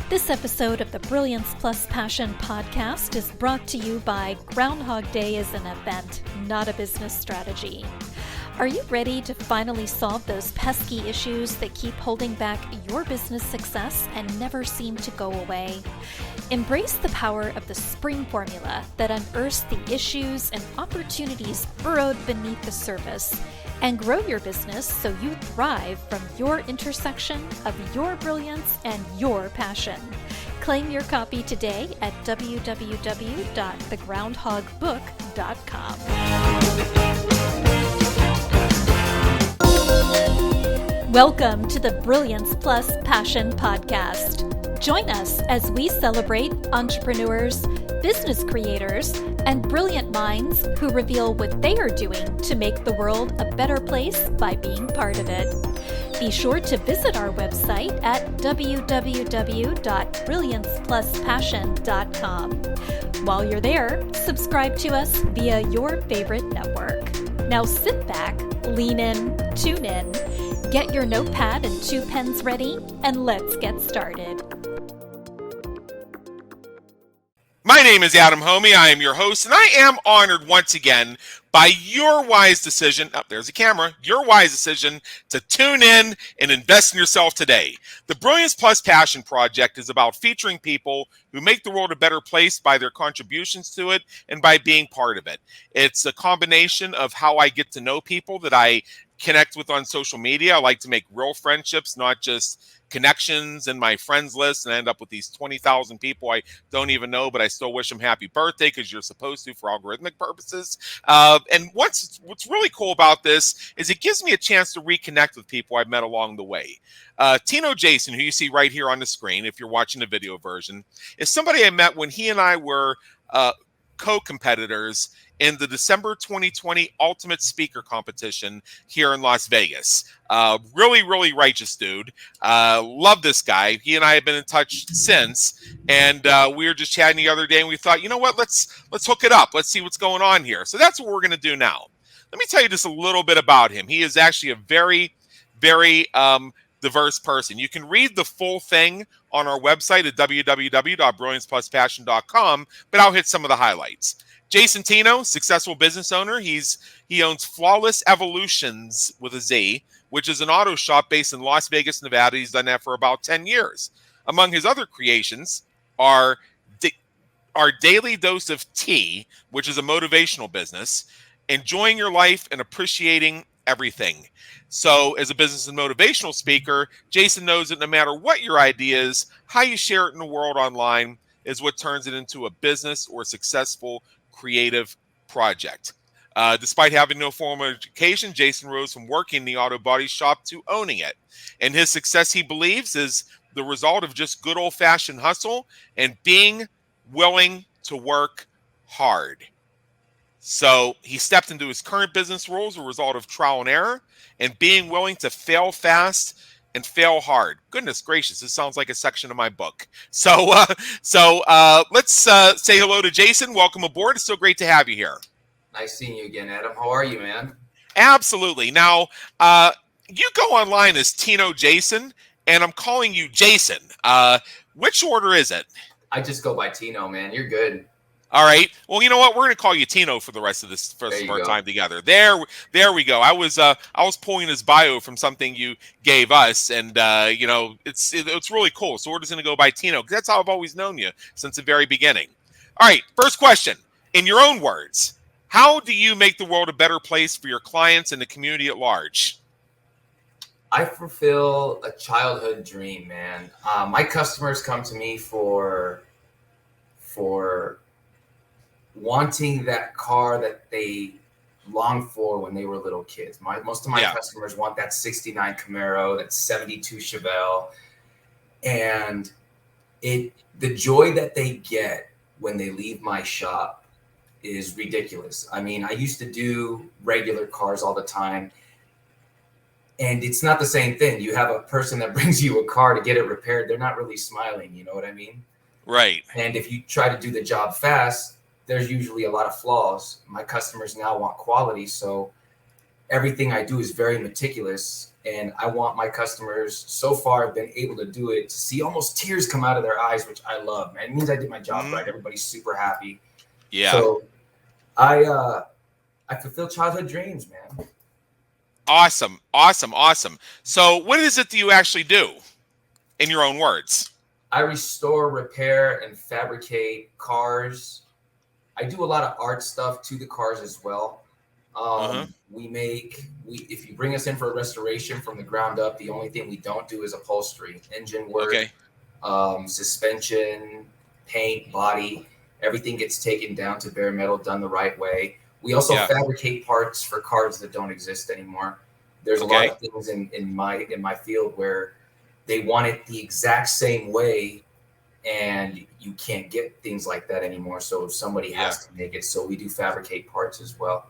This episode of the Brilliance plus Passion podcast is brought to you by Groundhog Day is an event, not a business strategy. Are you ready to finally solve those pesky issues that keep holding back your business success and never seem to go away? Embrace the power of the spring formula that unearths the issues and opportunities burrowed beneath the surface, and grow your business so you thrive from your intersection of your brilliance and your passion. Claim your copy today at www.thegroundhogbook.com. Welcome to the Brilliance plus Passion podcast. Join us as we celebrate entrepreneurs, business creators, and brilliant minds who reveal what they are doing to make the world a better place by being part of it. Be sure to visit our website at www.brilliancepluspassion.com. While you're there, subscribe to us via your favorite network. Now sit back, lean in, tune in, get your notepad and 2 pens ready, and let's get started. My name is Adam Homey. I am your host, and I am honored once again by your wise decision. Oh, there's a camera. Your wise decision to tune in and invest in yourself today. The Brilliance Plus Passion Project is about featuring people who make the world a better place by their contributions to it and by being part of it. It's a combination of how I get to know people that I connect with on social media. I like to make real friendships, not just connections in my friends list, and I end up with these 20,000 people I don't even know, but I still wish them happy birthday because you're supposed to for algorithmic purposes. And what's really cool about this is it gives me a chance to reconnect with people I've met along the way. Tino Jason, who you see right here on the screen, if you're watching the video version, is somebody I met when he and I were co-competitors in the December 2020 Ultimate Speaker Competition here in Las Vegas. Really righteous dude. Love this guy. He and I have been in touch since, and we were just chatting the other day, and we thought, you know what, let's hook it up. Let's see what's going on here. So that's what we're going to do now. Let me tell you just a little bit about him. He is actually a very diverse person. You can read the full thing on our website at www.brilliancepluspassion.com, but I'll hit some of the highlights. Jason Tino, successful business owner. He owns Flawless Evolutionz with a Z, which is an auto shop based in Las Vegas, Nevada. He's done that for about 10 years. Among his other creations are our Daily Dose of Tea, which is a motivational business, enjoying your life and appreciating everything. So as a business and motivational speaker, Jason knows that no matter what your idea is, how you share it in the world online is what turns it into a business or successful creative project. Despite having no formal education, Jason rose from working in the auto body shop to owning it. And his success, he believes, is the result of just good old-fashioned hustle and being willing to work hard. So he stepped into his current business role as a result of trial and error and being willing to fail fast and fail hard. Goodness gracious, this sounds like a section of my book. So let's say hello to Jason. Welcome aboard. It's so great to have you here. Nice seeing you again, Adam. How are you, man? Absolutely. Now, you go online as Tino Jason, and I'm calling you Jason. Which order is it? I just go by Tino, man. You're good. All right. Well, you know what? We're going to call you Tino for the rest of our time together. There we go. I was pulling his bio from something you gave us, and it's really cool. So we're just going to go by Tino because that's how I've always known you since the very beginning. All right. First question, in your own words, how do you make the world a better place for your clients and the community at large? I fulfill a childhood dream, man. My customers come to me for wanting that car that they longed for when they were little kids. Most of my customers want that 69 Camaro, that 72 Chevelle. And the joy that they get when they leave my shop is ridiculous. I mean, I used to do regular cars all the time, and it's not the same thing. You have a person that brings you a car to get it repaired. They're not really smiling. You know what I mean? Right. And if you try to do the job fast, there's usually a lot of flaws. My customers now want quality, so everything I do is very meticulous. And I want my customers, so far have been able to do it, to see almost tears come out of their eyes, which I love, man. It means I did my job right. Everybody's super happy. Yeah. So I fulfill childhood dreams, man. Awesome. Awesome. Awesome. So what is it that you actually do, in your own words? I restore, repair, and fabricate cars. I do a lot of art stuff to the cars as well. If you bring us in for a restoration from the ground up, the only thing we don't do is upholstery, engine work, suspension, paint, body. Everything gets taken down to bare metal, done the right way. We also fabricate parts for cars that don't exist anymore. There's a lot of things in my field where they want it the exact same way, and you can't get things like that anymore. So somebody has to make it. So we do fabricate parts as well.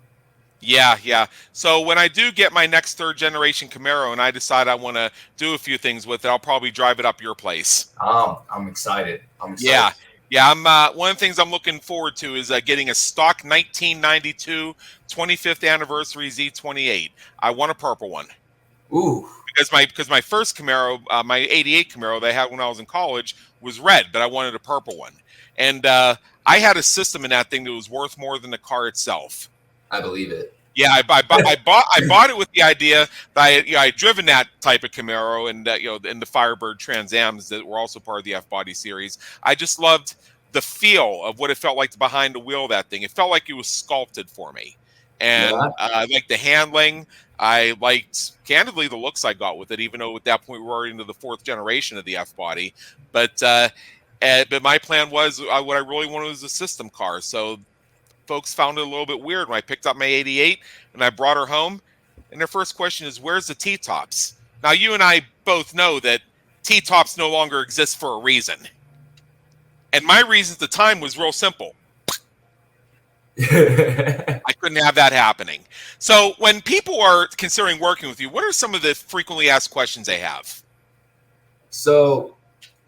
Yeah, yeah. So when I do get my next third generation Camaro and I decide I want to do a few things with it, I'll probably drive it up your place. I'm excited. Yeah. Yeah, one of the things I'm looking forward to is getting a stock 1992 25th anniversary Z28. I want a purple one. Ooh. Because my first Camaro, my 88 Camaro that I had when I was in college was red, but I wanted a purple one. And I had a system in that thing that was worth more than the car itself. I believe it. Yeah, I bought it with the idea that I had driven that type of Camaro and in the Firebird Trans Ams that were also part of the F-Body series. I just loved the feel of what it felt like behind the wheel of that thing. It felt like it was sculpted for me. And I liked the handling. I liked, candidly, the looks I got with it, even though at that point we were already into the fourth generation of the F-Body. But my plan was what I really wanted was a system car. So folks found it a little bit weird when I picked up my 88 and I brought her home. And their first question is, where's the T-tops? Now, you and I both know that T-tops no longer exist for a reason. And my reason at the time was real simple. I couldn't have that happening. So when people are considering working with you, what are some of the frequently asked questions they have? So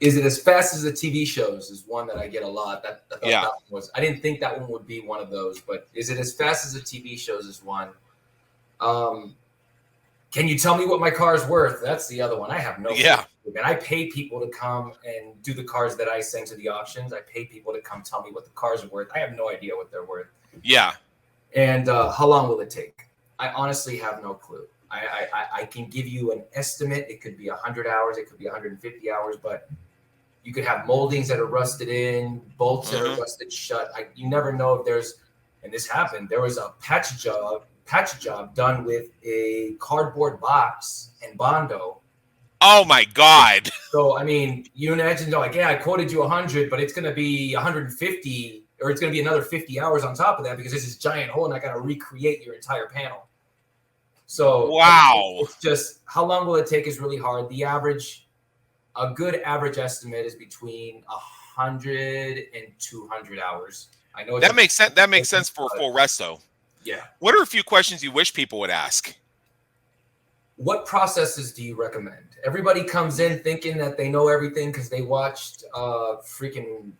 is it as fast as the TV shows is one that I get a lot. I didn't think that one would be one of those, but is it as fast as the TV shows is one. Can you tell me what my car is worth? That's the other one. I have no clue. And I pay people to come and do the cars that I send to the auctions. I pay people to come tell me what the cars are worth. I have no idea what they're worth. Yeah. And how long will it take? I honestly have no clue. I can give you an estimate. It could be 100 hours. It could be 150 hours, but you could have moldings that are rusted in, bolts that are rusted shut. You never know if there's, and this happened, there was a patch job done with a cardboard box and Bondo. Oh my God. So, I mean, you imagine, I quoted you 100, but it's going to be 150, or it's going to be another 50 hours on top of that because this is giant hole and I got to recreate your entire panel. So, wow. It's just, how long will it take is really hard. A good average estimate is between 100 and 200 hours. I know that makes sense. That makes sense for a full resto. Yeah. What are a few questions you wish people would ask? What processes do you recommend? Everybody comes in thinking that they know everything because they watched freaking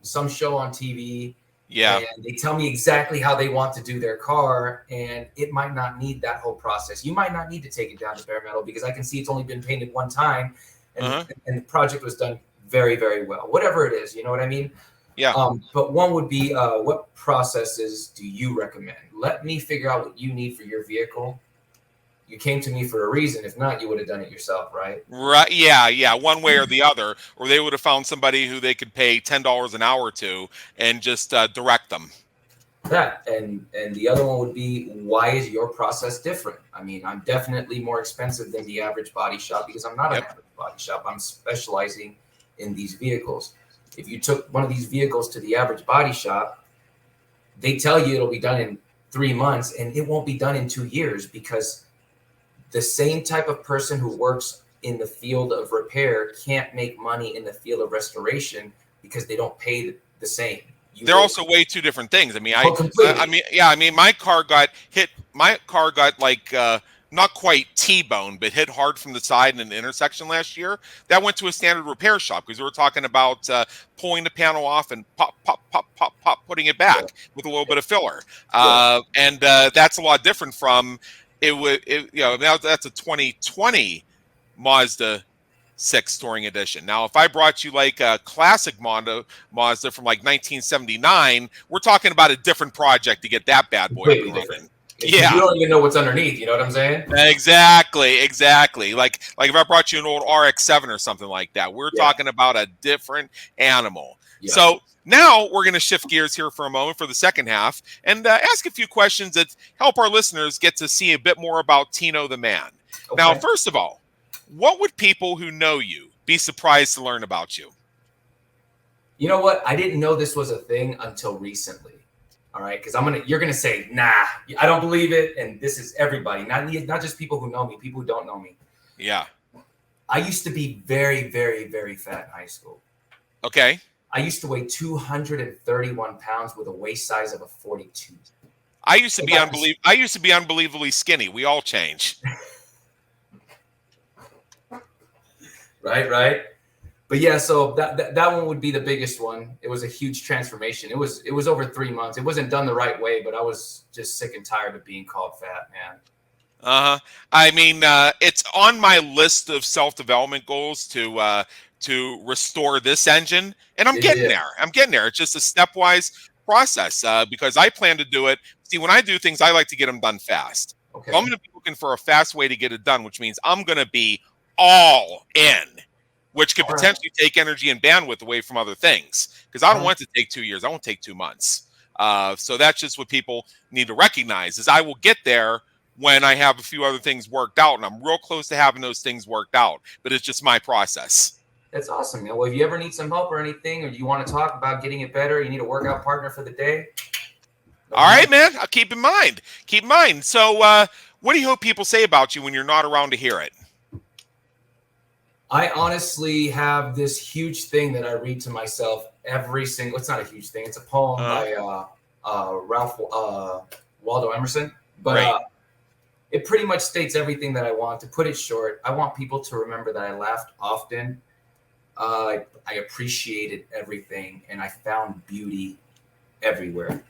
some show on TV. Yeah. And they tell me exactly how they want to do their car, and it might not need that whole process. You might not need to take it down to bare metal because I can see it's only been painted one time. And the project was done very, very well. Whatever it is, you know what I mean? Yeah. But one would be, what processes do you recommend? Let me figure out what you need for your vehicle. You came to me for a reason. If not, you would have done it yourself, right? Right. Yeah. Yeah. One way or the other, or they would have found somebody who they could pay $10 an hour to and just direct them. That and the other one would be, why is your process different? I mean, I'm definitely more expensive than the average body shop because I'm not an average body shop. I'm specializing in these vehicles. If you took one of these vehicles to the average body shop, they tell you it'll be done in 3 months and it won't be done in 2 years because the same type of person who works in the field of repair can't make money in the field of restoration because they don't pay the same. They're also way two different things. I mean, I mean, my car got hit. My car got like not quite T-boned, but hit hard from the side in an intersection last year. That went to a standard repair shop because we were talking about pulling the panel off and pop, putting it back with a little bit of filler. And that's a lot different from that's a 2020 Mazda 6 touring edition. Now, if I brought you like a classic Mazda from like 1979, we're talking about a different project to get that bad boy up and running. Yeah, you don't even know what's underneath. You know what I'm saying? Exactly. Like if I brought you an old RX-7 or something like that, we're talking about a different animal. Yeah. So now we're going to shift gears here for a moment for the second half and ask a few questions that help our listeners get to see a bit more about Tino the man. Okay. Now, first of all, what would people who know you be surprised to learn about you? You know what? I didn't know this was a thing until recently. All right, because you're gonna say, nah, I don't believe it, and this is everybody, not just people who know me, people who don't know me. Yeah. I used to be very, very, very fat in high school. Okay. I used to weigh 231 pounds with a waist size of a 42. I used to be unbelievably skinny. We all change. Right. But yeah, so that one would be the biggest one. It was a huge transformation. It was over 3 months. It wasn't done the right way, but I was just sick and tired of being called fat, man. I mean, it's on my list of self-development goals to restore this engine, and I'm getting there. It's just a stepwise process because I plan to do it. See, when I do things, I like to get them done fast. Okay. So I'm going to be looking for a fast way to get it done, which means I'm going to be all in, which could potentially take energy and bandwidth away from other things. Because I don't want it to take 2 years. I want to take 2 months. So that's just what people need to recognize is I will get there when I have a few other things worked out. And I'm real close to having those things worked out. But it's just my process. That's awesome. Well, if you ever need some help or anything, or you want to talk about getting it better, you need a workout partner for the day. All right, man. I'll keep in mind. So what do you hope people say about you when you're not around to hear it? I honestly have this huge thing that I read to myself it's not a huge thing. It's a poem by Ralph Waldo Emerson. But it pretty much states everything that I want. To put it short, I want people to remember that I laughed often. I appreciated everything, and I found beauty everywhere.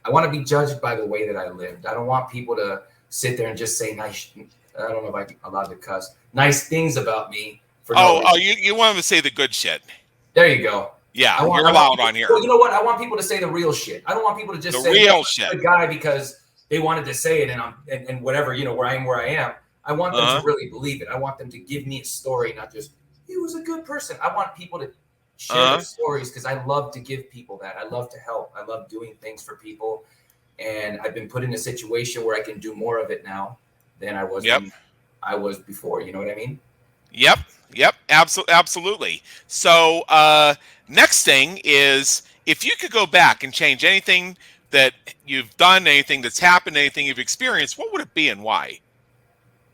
I want to be judged by the way that I lived. I don't want people to sit there and just say nice, I don't know if I'm allowed to cuss, nice things about me. You want them to say the good shit. There you go. Yeah, you're allowed on here. Well, you know what? I want people to say the real shit. I don't want people to just say real shit. The guy because they wanted to say it and whatever, where I am. I want them to really believe it. I want them to give me a story, not just he was a good person. I want people to share their stories because I love to give people that. I love to help. I love doing things for people, and I've been put in a situation where I can do more of it now than I was. I was before. You know what I mean? Yep. Absolutely. So next thing is if you could go back and change anything that you've done, anything that's happened, anything you've experienced, what would it be and why?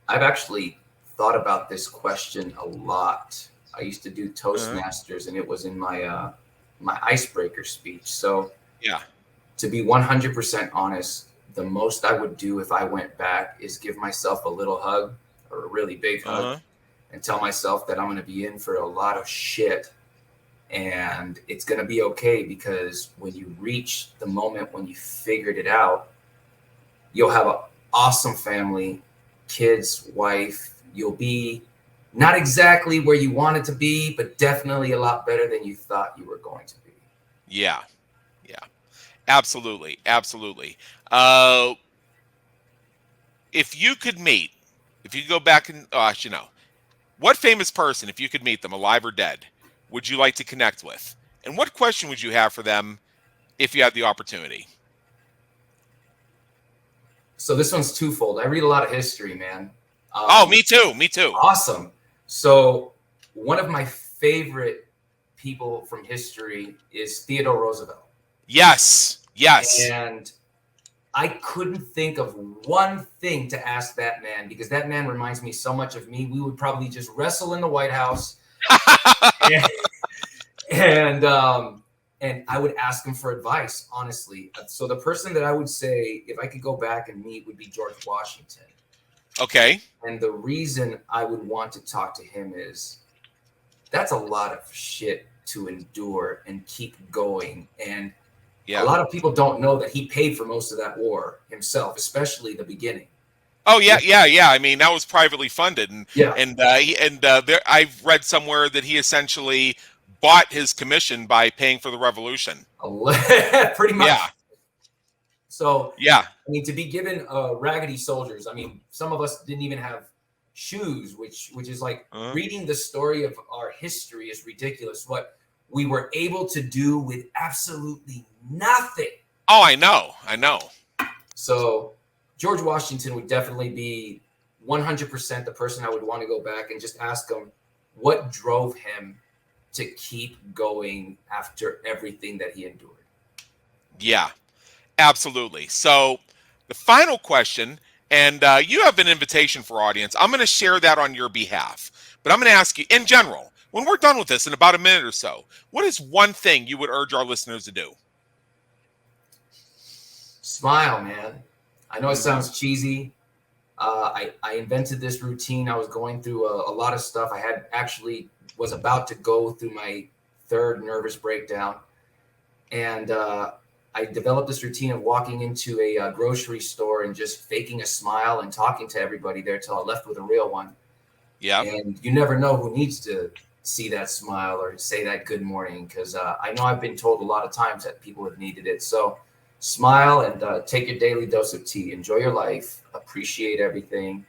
I've actually thought about this question a lot. I used to do Toastmasters, and it was in my my icebreaker speech. So to be 100% honest, the most I would do if I went back is give myself a little hug or a really big hug. And tell myself that I'm going to be in for a lot of shit and it's going to be okay, because when you reach the moment when you figured it out, you'll have an awesome family, kids, wife. You'll be not exactly where you wanted to be, but definitely a lot better than you thought you were going to be. Yeah. Absolutely. If you could go back and, what famous person, if you could meet them, alive or dead, would you like to connect with? And what question would you have for them if you had the opportunity? So this one's twofold. I read a lot of history, man. Me too. Awesome. So one of my favorite people from history is Theodore Roosevelt. Yes. And I couldn't think of one thing to ask that man, because that man reminds me so much of me. We would probably just wrestle in the White House, and I would ask him for advice, honestly. So the person that I would say, if I could go back and meet, would be George Washington. Okay. And the reason I would want to talk to him is that's a lot of shit to endure and keep going. And a lot of people don't know that he paid for most of that war himself, especially the beginning. Oh yeah. I mean, that was privately funded, and Yeah. I've read somewhere that he essentially bought his commission by paying for the revolution. Pretty much. Yeah. So Yeah. I mean, to be given raggedy soldiers. I mean, some of us didn't even have shoes, which is like reading the story of our history is ridiculous. What we were able to do with absolutely nothing. Oh, I know. So George Washington would definitely be 100% the person I would want to go back and just ask him what drove him to keep going after everything that he endured. Yeah, absolutely. So the final question, and you have an invitation for audience. I'm going to share that on your behalf, but I'm going to ask you in general, when we're done with this in about a minute or so, what is one thing you would urge our listeners to do? Smile, man. I know it sounds cheesy. I invented this routine. I was going through a lot of stuff. Was about to go through my third nervous breakdown. And I developed this routine of walking into a grocery store and just faking a smile and talking to everybody there till I left with a real one. Yeah. And you never know who needs to see that smile or say that good morning, because I know I've been told a lot of times that people have needed it. So smile and take your daily dose of tea. Enjoy your life. Appreciate everything.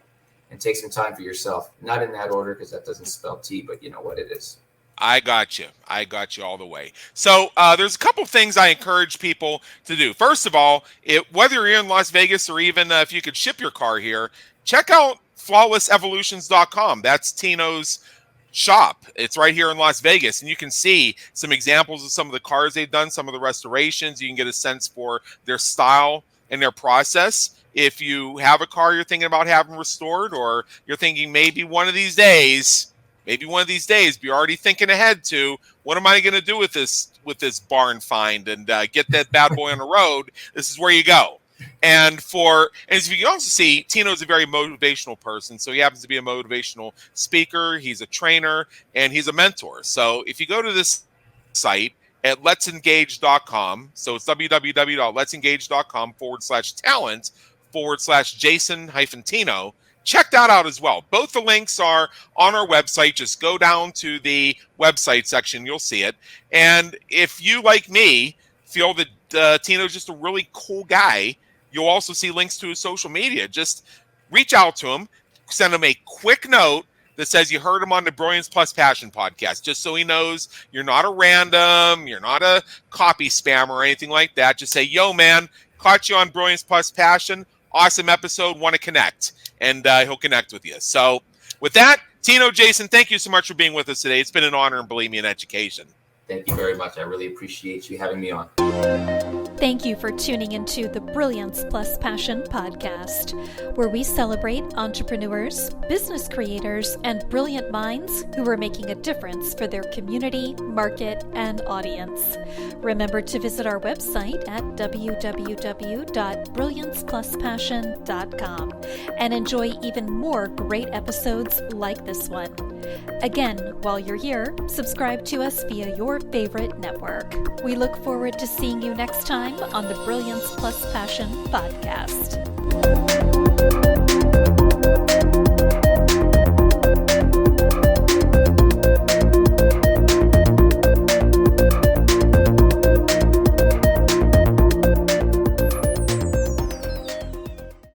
And take some time for yourself. Not in that order, because that doesn't spell tea, but you know what it is. I got you all the way. So there's a couple things I encourage people to do. First of all, whether you're in Las Vegas or even if you could ship your car here, check out flawlessevolutionz.com. That's Tino's shop. It's right here in Las Vegas, and you can see some examples of some of the cars they've done, some of the restorations. You can get a sense for their style and their process. If you have a car you're thinking about having restored, or you're thinking maybe one of these days, but you're already thinking ahead to, what am I going to do with this barn find and get that bad boy on the road? This is where you go. And as you can also see, Tino's a very motivational person. So he happens to be a motivational speaker. He's a trainer and he's a mentor. So if you go to this site at letsengage.com, so it's www.letsengage.com/talent/Jason-Tino. Check that out as well. Both the links are on our website. Just go down to the website section. You'll see it. And if you, like me, feel that Tino's just a really cool guy, you'll also see links to his social media. Just reach out to him. Send him a quick note that says you heard him on the Brilliance Plus Passion podcast, just so he knows you're not a random, you're not a copy spammer or anything like that. Just say, yo, man, caught you on Brilliance Plus Passion. Awesome episode. Want to connect. And he'll connect with you. So with that, Tino, Jason, thank you so much for being with us today. It's been an honor, and believe me, an education. Thank you very much. I really appreciate you having me on. Thank you for tuning into the Brilliance Plus Passion podcast, where we celebrate entrepreneurs, business creators, and brilliant minds who are making a difference for their community, market, and audience. Remember to visit our website at www.brilliancepluspassion.com and enjoy even more great episodes like this one. Again, while you're here, subscribe to us via your favorite network. We look forward to seeing you next time on the Brilliance Plus Passion podcast.